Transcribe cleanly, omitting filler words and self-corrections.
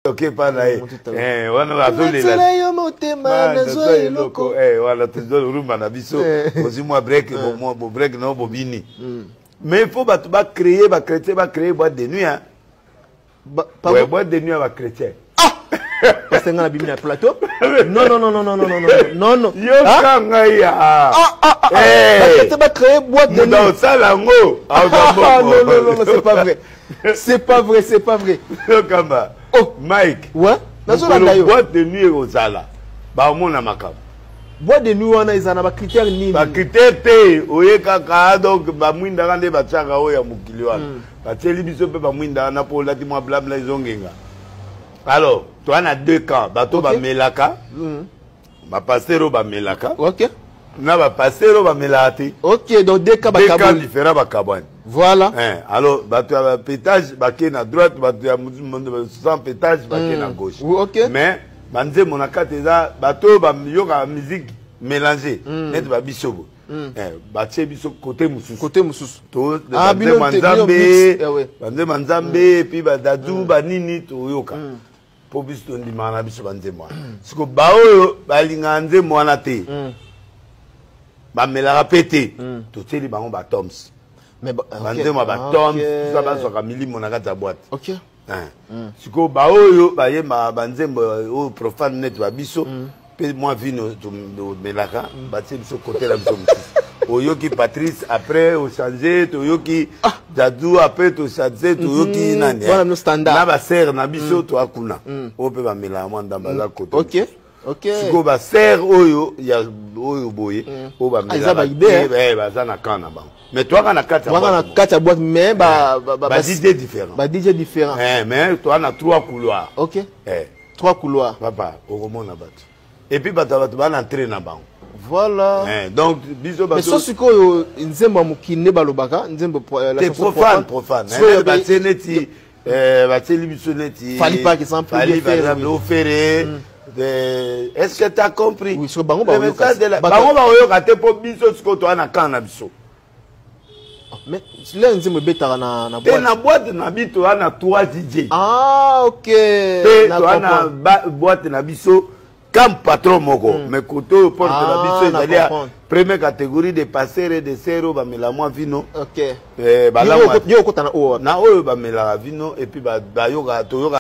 Ok, pas là. On a donné la loko. Voilà, tu dois le rumba na biso. Aussi moi break, moi break non bobini. Mais il faut pas créer, ba chrétien, ba créer boîte de nuit. Ouais, boîte de nuit ba chrétien. Parce que on a bibi na plateau. Non. Yo kanga ya. Tu vas créer boîte de nuit. Dans ça lango. Non, c'est pas vrai. C'est pas vrai. Yo kamba. Oh, Mike. Ouais. Boîte de nuit au Zala. Bah, mon amakam. Boîte de nuit, on a des critères ni. Ba critère te, oye kaka donc ba mwinda rande ba tchaka oya mukiliwa. Ba teli biso pe ba mwinda na po lati mwa blabla izongenga. Alors, toi on a deux cas, bato ba melaka. Ba pasero ba melaka. OK. Na ba pasero ba melati. OK, donc deux cas ba kabouane. Deux cas différents ba kabouane. Voilà. Alors, bato ya pétage ba ke na droite, bato ya sans pétage ba ke na gauche. OK. Mais banze monaka teza bato ba yoka musique mélangée. Net ba bisobo. Batie biso côté mususu. Côté mususu. To banze manzambe. Banze manzambe puis ba dadu ba nini to yoka. Po biso ndi mana biso banze moi. Siko ba oyo ba linga nze mwana te. Ba melaka pété. To teli bango ba toms. Mais banze moi ba toms, ça ba soka milimo na kata boîte. OK. Siko ba oyo ba ye ma banzembo o profane net ba biso pe moi vino to melaka ba tie biso côté la biso oyo ki Patrice après au changer to yo ki Dadou après to changer to yo ki nani voilà nos standards na ba serre na biso to akuna o pe ba melaka moi ndamba za côté OK siko ba serre oyo ya oyo boye o ba melaka ba za na kana ba. Mais toi, on a quatre boîtes, mais DJ différents. DJ différents. Mais toi, on a trois couloirs. OK. Trois couloirs. Papa, au moment là-bas. Et puis, tu vas entrer là-bas. Voilà. Donc, bisous. Mais ça, c'est quoi, nzembo mukine balobaka, nzembo la chanson profane. Fali par exemple. Fali par exemple, offéré. Est-ce que tu as compris? Oui, sur bango bango. Bango bango kate po biso siko to ana kana biso. Mais là, nous avons na boîte. Na boîte na bito ana 3 DJ. Ah, OK. Na boîte na biso comme patron moko. Mais koto porte na biso ezali première catégorie de passeurs et de serro ba mela moi vino. OK. Ba la moi. Yo kota na o. Na oyo ba mela vino et puis ba yoga to yoga